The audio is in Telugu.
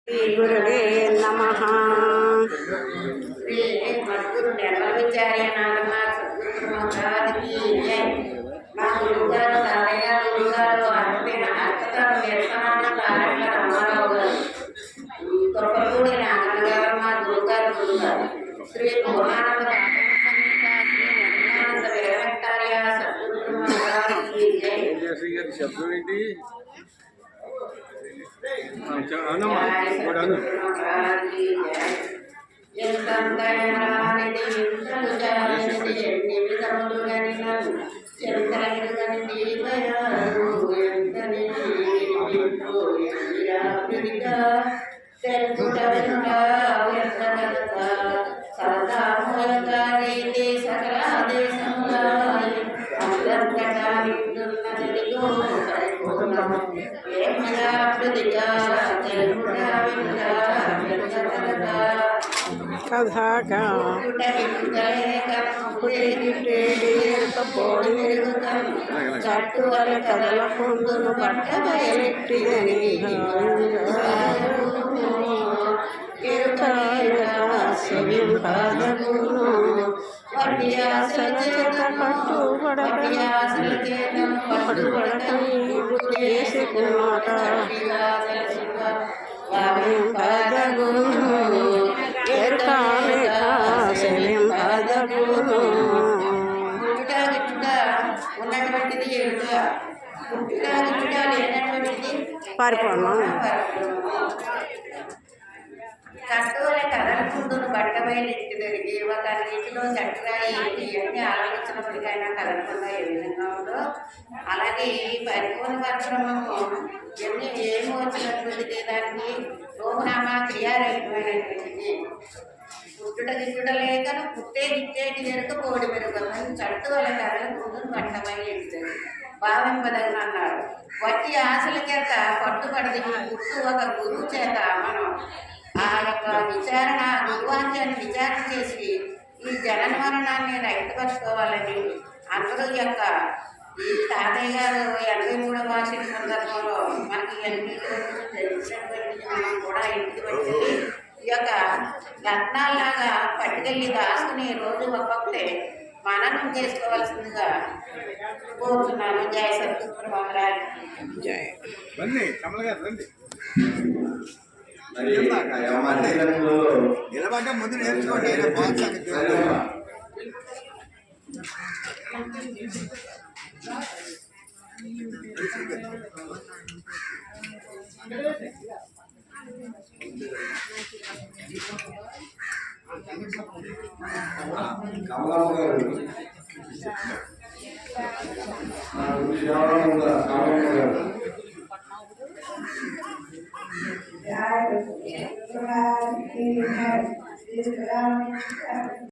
శ్రీ గురువే నమః. శ్రీ మద్గురు నిర్మలవిచార్య నాగనాథ్ సద్గురు మహారాజుకి జై. మా గురువుగారు తాతయ్య గురువుగారు అంతిన అర్థతను నిర్మాణం నారాయణ రామారావు గారు, కొరపూడి నాగన్నగారు మా గురువుగారు గురుగారు. శ్రీ పూర్ణానంద శ్రీ నిర్మలానంద వీరభట్టార్య సద్గురు మహారాజుకి జై. శబ్దం ఏంటి? కథగా చట్టువల కథల పొందును పట్ట బయలెట్టిదని పట్టియాసల చేత పట్టుబడకని గుర్తు చేసుకున్నట పారిపోను కట్టువల కదలకుండును బట్టబయలెత్తి తిరిగి ఒక నీటిలో చట్టురాయి ఎన్ని ఆలోచించినప్పటికైనా కదలకుండా ఏ విధంగా ఉందో అలాగే ఈ పరిపూర్ణ పరిశ్రమము ఏమి వచ్చినటువంటిది దానికి రోమనామా క్రియారహితమైనటువంటిది. పుట్టుట గిట్టుట లేకను పుట్టే గిట్టేటి వెనుక కోడి మెరుగని చట్టువల కదలకుండును బట్టబయలెత్తుంది భావింపదగిన అన్నాడు. వట్టి ఆశల చేత పట్టుబడి పుట్టు ఒక గురువు చేత మనం ఆ యొక్క విచారణ గురువాంశాన్ని విచారణ చేసి ఈ జనన మరణాన్ని రైతుపరచుకోవాలని అందరూ యొక్క ఈ తాతయ్య గారు 83వ వార్షిక సందర్భంలో మనకి తెలిసినటువంటి మనం కూడా ఇంటికి వచ్చి ఈ యొక్క రత్నాల్లాగా పట్టుకెళ్ళి దాచుకుని రోజు ఒక్కొక్కటే మననం చేసుకోవాల్సిందిగా కోరుతున్నాను. జయ సద్గురు మహారాజ్ జయ. నిలబడ్డ ముందు నేర్చుకోండి. కమలమ్మ గారు